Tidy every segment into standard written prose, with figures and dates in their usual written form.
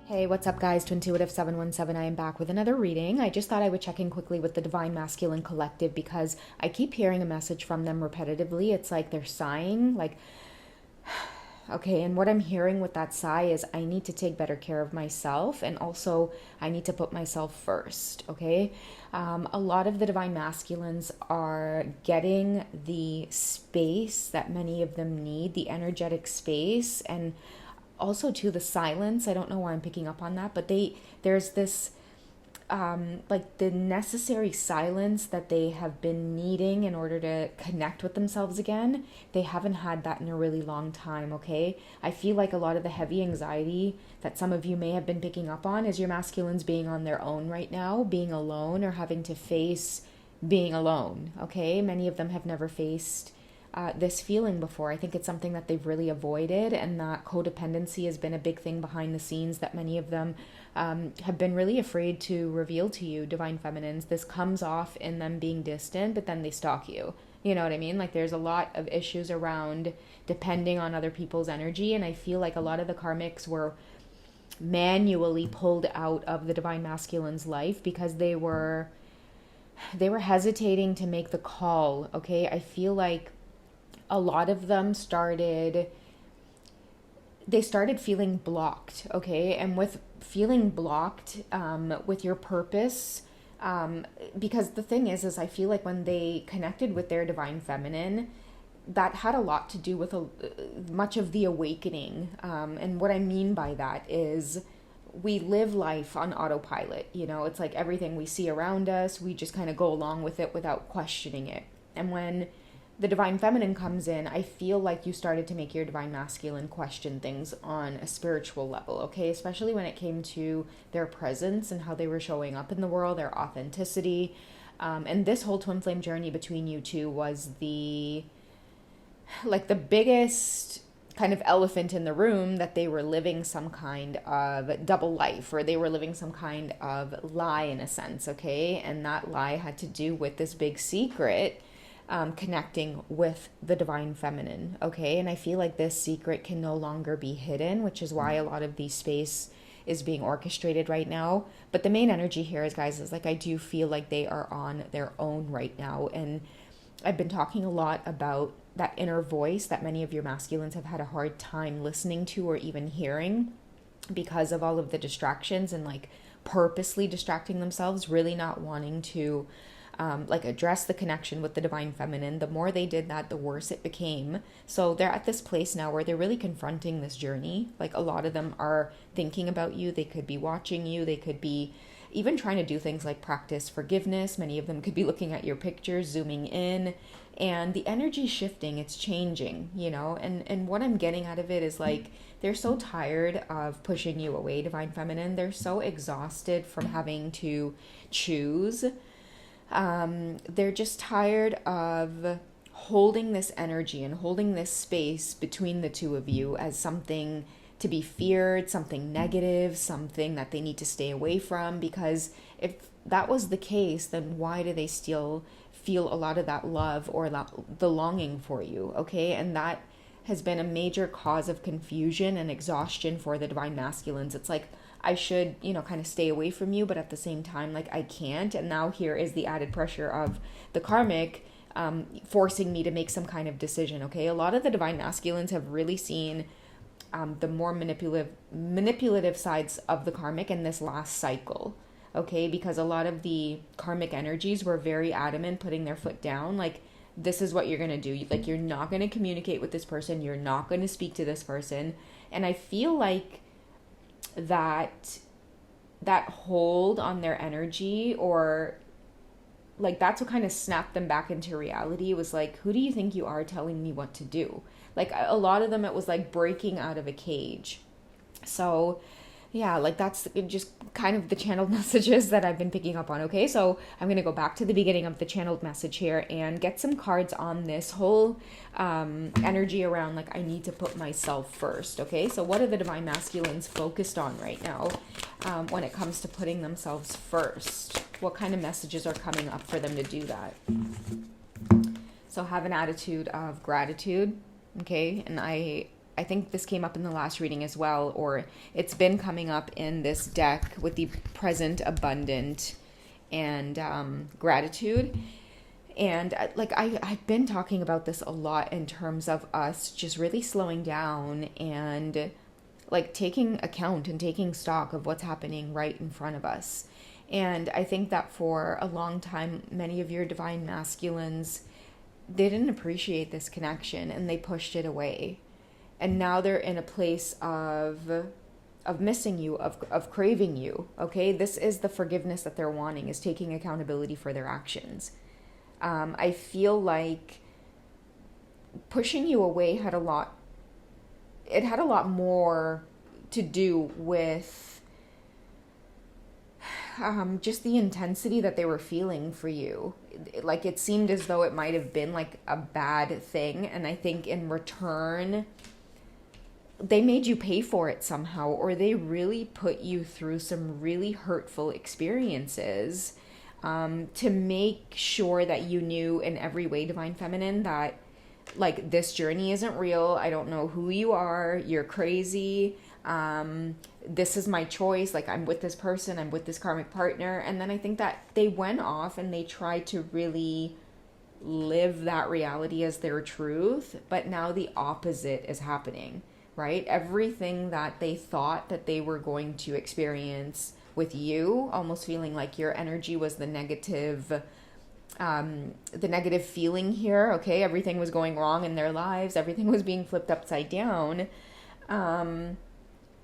Hey, what's up, guys? Twinflame 717. I am back with another reading. I just thought I would check in quickly with the Divine Masculine Collective because I keep hearing a message from them repetitively. It's like they're sighing, like, okay, and what I'm hearing with that sigh is I need to take better care of myself, and also I need to put myself first, okay? A lot of the Divine Masculines are getting the space that many of them need, the energetic space, and also to the silence. I don't know why I'm picking up on that, but there's this like the necessary silence that they have been needing in order to connect with themselves again. They haven't had that in a really long time, okay? I feel like a lot of the heavy anxiety that some of you may have been picking up on is your masculines being on their own right now, being alone or having to face being alone, okay? Many of them have never faced this feeling before. I think it's something that they've really avoided, and that codependency has been a big thing behind the scenes that many of them have been really afraid to reveal to you, Divine Feminines. This comes off in them being distant, but then they stalk you. You know what I mean? Like, there's a lot of issues around depending on other people's energy, and I feel like a lot of the karmics were manually pulled out of the Divine Masculine's life because they were hesitating to make the call, okay? I feel like a lot of them started feeling blocked, okay? And with feeling blocked with your purpose, because the thing is I feel like when they connected with their Divine Feminine, that had a lot to do with much of the awakening. And what I mean by that is we live life on autopilot, you know? It's like everything we see around us, we just kind of go along with it without questioning it. And when the Divine Feminine comes in, I feel like you started to make your Divine Masculine question things on a spiritual level, okay? Especially when it came to their presence and how they were showing up in the world, their authenticity. And this whole twin flame journey between you two was the biggest kind of elephant in the room, that they were living some kind of double life, or they were living some kind of lie in a sense, okay? And that lie had to do with this big secret connecting with the Divine Feminine, okay? And I feel like this secret can no longer be hidden, which is why a lot of the space is being orchestrated right now. But the main energy here is, guys, is like I do feel like they are on their own right now. And I've been talking a lot about that inner voice that many of your masculines have had a hard time listening to or even hearing because of all of the distractions and like purposely distracting themselves, really not wanting to address the connection with the Divine Feminine. The more they did that, the worse it became. So they're at this place now where they're really confronting this journey. Like, a lot of them are thinking about you. They could be watching you. They could be even trying to do things like practice forgiveness. Many of them could be looking at your pictures, zooming in, and the energy shifting. It's changing, you know? And what I'm getting out of it is like, they're so tired of pushing you away, Divine Feminine. They're so exhausted from having to choose. They're just tired of holding this energy and holding this space between the two of you as something to be feared, something negative, something that they need to stay away from. Because if that was the case, then why do they still feel a lot of that love or the longing for you, okay? And that has been a major cause of confusion and exhaustion for the Divine Masculines. It's like, I should, you know, kind of stay away from you, but at the same time, like, I can't. And now here is the added pressure of the karmic forcing me to make some kind of decision, okay? A lot of the Divine Masculines have really seen the more manipulative sides of the karmic in this last cycle, okay? Because a lot of the karmic energies were very adamant, putting their foot down, like, this is what you're going to do. Like, you're not going to communicate with this person. You're not going to speak to this person. And I feel like that hold on their energy, or like, that's what kind of snapped them back into reality. It was like, who do you think you are telling me what to do? Like, a lot of them, it was like breaking out of a cage. So yeah, like, that's just kind of the channeled messages that I've been picking up on, okay? So I'm going to go back to the beginning of the channeled message here and get some cards on this whole energy around, like, I need to put myself first, okay? So what are the Divine Masculines focused on right now when it comes to putting themselves first? What kind of messages are coming up for them to do that? So have an attitude of gratitude, okay? And I I think this came up in the last reading as well, or it's been coming up in this deck with the present, abundant, and gratitude. And I've been talking about this a lot in terms of us just really slowing down and like taking account and taking stock of what's happening right in front of us. And I think that for a long time, many of your divine masculines, they didn't appreciate this connection and they pushed it away. And now they're in a place of missing you, of craving you. Okay, this is the forgiveness that they're wanting, is taking accountability for their actions. I feel like pushing you away had a lot more to do with just the intensity that they were feeling for you. Like it seemed as though it might have been like a bad thing, and I think in return they made you pay for it somehow, or they really put you through some really hurtful experiences to make sure that you knew in every way, Divine Feminine, that like this journey isn't real. I don't know who you are. You're crazy. This is my choice. Like I'm with this person. I'm with this karmic partner. And then I think that they went off and they tried to really live that reality as their truth. But now the opposite is happening, right? Everything that they thought that they were going to experience with you, almost feeling like your energy was the negative feeling here. Okay, everything was going wrong in their lives, everything was being flipped upside down, and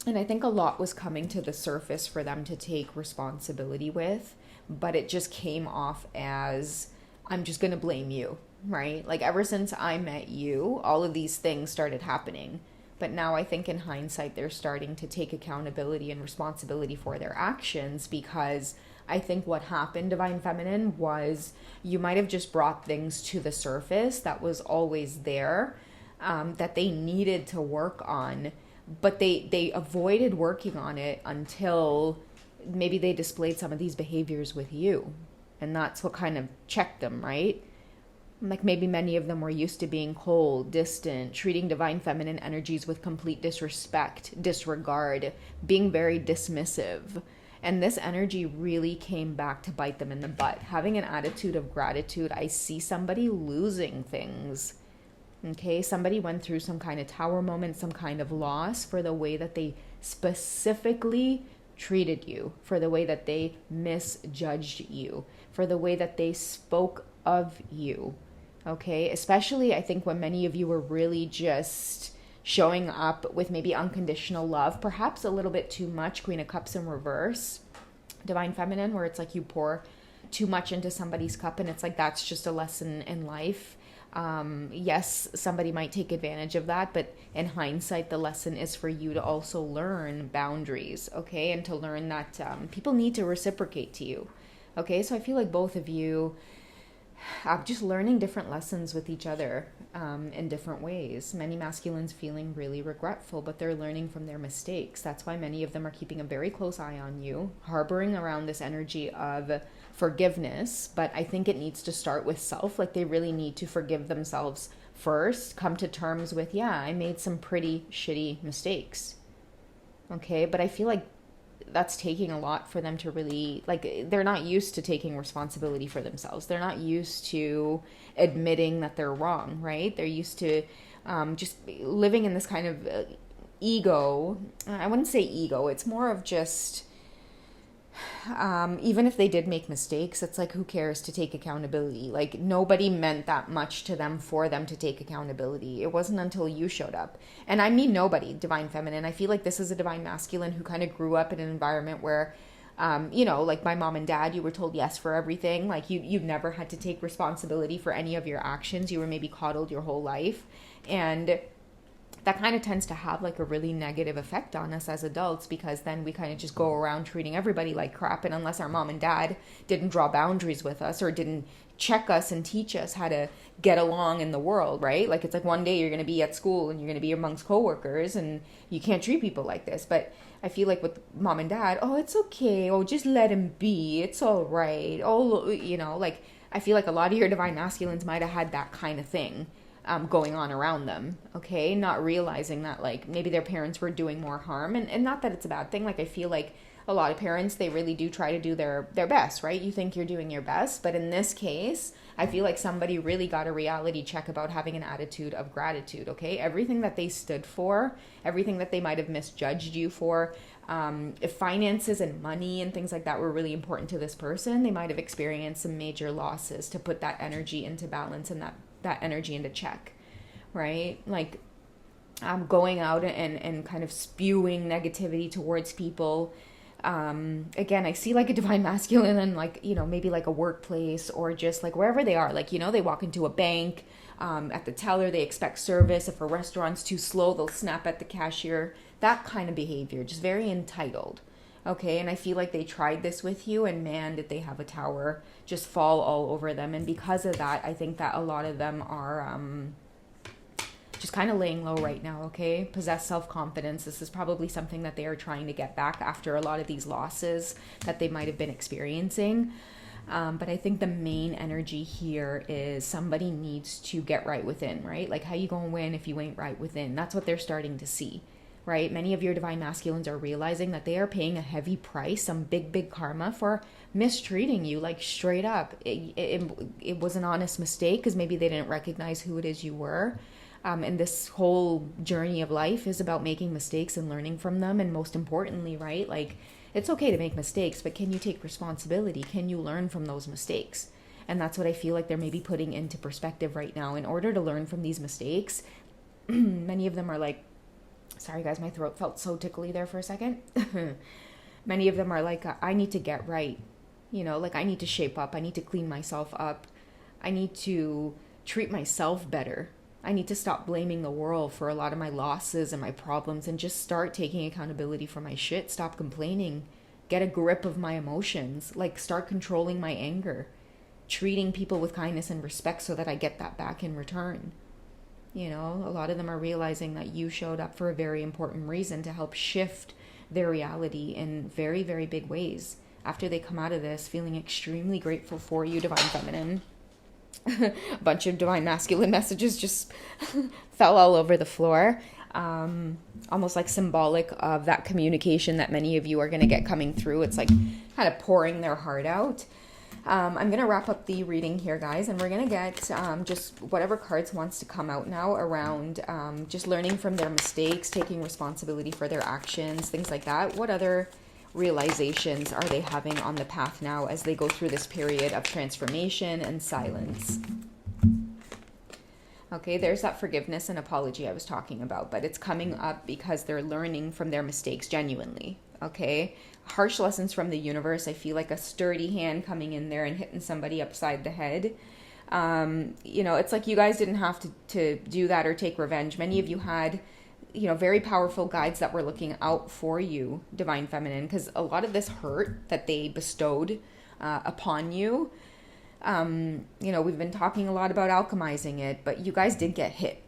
I think a lot was coming to the surface for them to take responsibility with, but it just came off as, I'm just gonna blame you, right? Like ever since I met you, all of these things started happening. But now I think in hindsight, they're starting to take accountability and responsibility for their actions, because I think what happened, Divine Feminine, was you might have just brought things to the surface that was always there, that they needed to work on, but they avoided working on it until maybe they displayed some of these behaviors with you. And that's what kind of checked them, right? Like maybe many of them were used to being cold, distant, treating Divine Feminine energies with complete disrespect, disregard, being very dismissive. And this energy really came back to bite them in the butt. Having an attitude of gratitude, I see somebody losing things. Okay, somebody went through some kind of tower moment, some kind of loss for the way that they specifically treated you, for the way that they misjudged you, for the way that they spoke of you. Okay, especially I think when many of you were really just showing up with maybe unconditional love, perhaps a little bit too much, Queen of Cups in reverse, Divine Feminine, where it's like you pour too much into somebody's cup and it's like that's just a lesson in life. Yes, somebody might take advantage of that, but in hindsight, the lesson is for you to also learn boundaries, okay, and to learn that people need to reciprocate to you. Okay, so I feel like both of you just learning different lessons with each other in different ways. Many masculines feeling really regretful, but they're learning from their mistakes. That's why many of them are keeping a very close eye on you, harboring around this energy of forgiveness. But I think it needs to start with self. Like they really need to forgive themselves first, come to terms with, yeah, I made some pretty shitty mistakes. Okay, but I feel like that's taking a lot for them to really, like, they're not used to taking responsibility for themselves. They're not used to admitting that they're wrong, right? They're used to just living in this kind of ego. I wouldn't say ego. It's more of just, even if they did make mistakes, it's like, who cares to take accountability? Like, nobody meant that much to them for them to take accountability. It wasn't until you showed up. And I mean nobody, Divine Feminine. I feel like this is a Divine Masculine who kind of grew up in an environment where, like my mom and dad, you were told yes for everything. Like you never had to take responsibility for any of your actions. You were maybe coddled your whole life. And that kind of tends to have like a really negative effect on us as adults, because then we kind of just go around treating everybody like crap. And unless our mom and dad didn't draw boundaries with us or didn't check us and teach us how to get along in the world, right? Like it's like one day you're going to be at school and you're going to be amongst coworkers and you can't treat people like this. But I feel like with mom and dad, oh, it's okay. Oh, just let him be. It's all right. Oh, like I feel like a lot of your Divine Masculines might have had that kind of thing. going on around them, okay? Not realizing that, like, maybe their parents were doing more harm. And not that it's a bad thing. Like, I feel like a lot of parents, they really do try to do their best, right? You think you're doing your best. But in this case, I feel like somebody really got a reality check about having an attitude of gratitude, okay? Everything that they stood for, everything that they might have misjudged you for, if finances and money and things like that were really important to this person, they might have experienced some major losses to put that energy into balance and that energy into check, right? Like, going out and kind of spewing negativity towards people. Again, I see like a divine masculine and like, you know, maybe like a workplace or just like wherever they are. Like, you know, they walk into a bank, at the teller, they expect service. If a restaurant's too slow, they'll snap at the cashier. That kind of behavior, just very entitled. Okay, and I feel like they tried this with you, and man, did they have a tower just fall all over them. And because of that, I think that a lot of them are just kind of laying low right now, okay? Possess self-confidence. This is probably something that they are trying to get back after a lot of these losses that they might have been experiencing. But I think the main energy here is somebody needs to get right within, right? Like, how you gonna win if you ain't right within? That's what they're starting to see. Right? Many of your divine masculines are realizing that they are paying a heavy price, some big karma for mistreating you, like straight up. It was an honest mistake because maybe they didn't recognize who it is you were. And this whole journey of life is about making mistakes and learning from them. And most importantly, right? Like, it's okay to make mistakes, but can you take responsibility? Can you learn from those mistakes? And that's what I feel like they're maybe putting into perspective right now. In order to learn from these mistakes, many of them are like, sorry guys, my throat felt so tickly there for a second. Many of them are like, I need to get right. You know, like I need to shape up. I need to clean myself up. I need to treat myself better. I need to stop blaming the world for a lot of my losses and my problems and just start taking accountability for my shit. Stop complaining. Get a grip of my emotions. Like, start controlling my anger. Treating people with kindness and respect so that I get that back in return. You know, a lot of them are realizing that you showed up for a very important reason to help shift their reality in very, very big ways. After they come out of this, feeling extremely grateful for you, Divine Feminine. A bunch of Divine Masculine messages just fell all over the floor. Almost like symbolic of that communication that many of you are going to get coming through. It's like kind of pouring their heart out. I'm going to wrap up the reading here, guys, and we're going to get just whatever cards wants to come out now around just learning from their mistakes, taking responsibility for their actions, things like that. What other realizations are they having on the path now as they go through this period of transformation and silence? Okay, there's that forgiveness and apology I was talking about, but it's coming up because they're learning from their mistakes genuinely, okay? Harsh lessons from the universe. I feel like a sturdy hand coming in there and hitting somebody upside the head. You know, it's like you guys didn't have to do that or take revenge. Many of you had, you know, very powerful guides that were looking out for you, Divine Feminine, because a lot of this hurt that they bestowed upon you, you know, we've been talking a lot about alchemizing it, but you guys did get hit,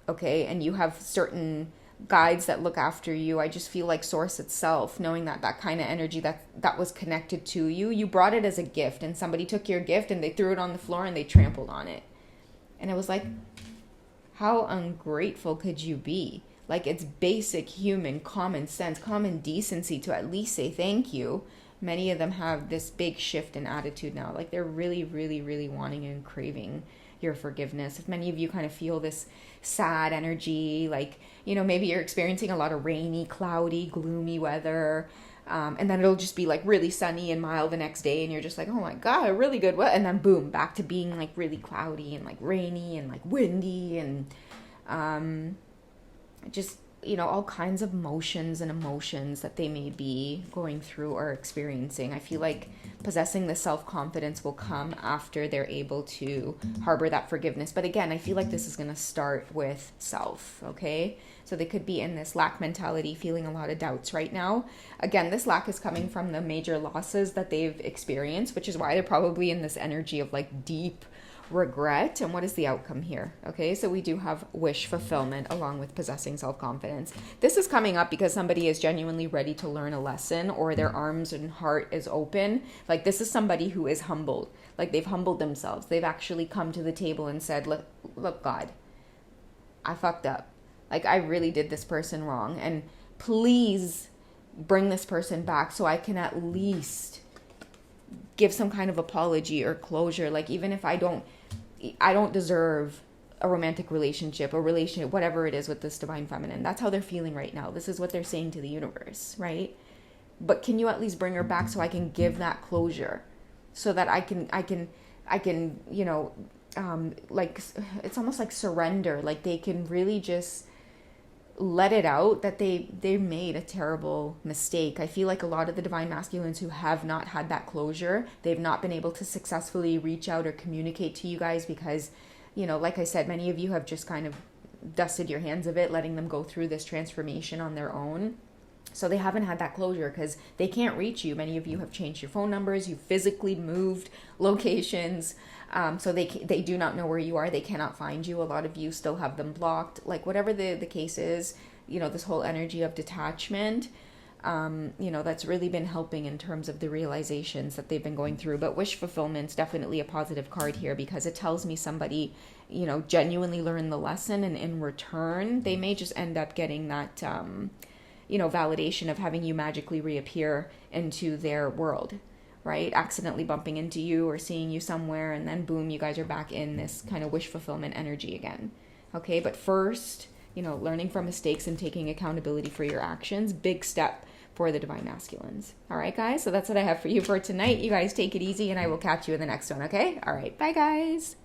okay? And you have certain guides that look after you. I just feel like Source itself, knowing that that kind of energy that was connected to you, you brought it as a gift, and somebody took your gift and they threw it on the floor and they trampled on it. And it was like, how ungrateful could you be? Like, it's basic human common sense, common decency to at least say thank you. Many of them have this big shift in attitude now. Like, they're really, really, really wanting and craving your forgiveness. If many of you kind of feel this sad energy, like, you know, maybe you're experiencing a lot of rainy, cloudy, gloomy weather, and then it'll just be like really sunny and mild the next day, and you're just like, oh my god, a really good weather, and then boom, back to being like really cloudy and like rainy and like windy and just, you know, all kinds of motions and emotions that they may be going through or experiencing. I feel like possessing the self-confidence will come after they're able to harbor that forgiveness. But again, I feel like this is going to start with self, okay? So they could be in this lack mentality, feeling a lot of doubts right now. Again, this lack is coming from the major losses that they've experienced, which is why they're probably in this energy of like deep regret. And what is the outcome here? Okay, so we do have wish fulfillment along with possessing self-confidence. This is coming up because somebody is genuinely ready to learn a lesson, or their arms and heart is open. Like, this is somebody who is humbled. Like, they've humbled themselves. They've actually come to the table and said, look, God, I fucked up. Like, I really did this person wrong. And please bring this person back so I can at least give some kind of apology or closure. Like, even if I don't deserve a romantic relationship, whatever it is with this divine feminine. That's how they're feeling right now. This is what they're saying to the universe, right? But can you at least bring her back so I can give that closure, so that I can, like, it's almost like surrender. Like, they can really just let it out that they made a terrible mistake. I feel like a lot of the divine masculines who have not had that closure, they've not been able to successfully reach out or communicate to you guys because, like I said, many of you have just kind of dusted your hands of it, letting them go through this transformation on their own. So they haven't had that closure because they can't reach you. Many of you have changed your phone numbers. You physically moved locations. So they do not know where you are. They cannot find you. A lot of you still have them blocked. Like, whatever the case is, this whole energy of detachment, that's really been helping in terms of the realizations that they've been going through. But wish fulfillment's definitely a positive card here because it tells me somebody, genuinely learned the lesson, and in return, they may just end up getting that, validation of having you magically reappear into their world, right? Accidentally bumping into you or seeing you somewhere, and then boom, you guys are back in this kind of wish fulfillment energy again. Okay, but first, learning from mistakes and taking accountability for your actions, big step for the divine masculines. All right, guys, so that's what I have for you for tonight. You guys take it easy, and I will catch you in the next one, okay? All right, bye, guys.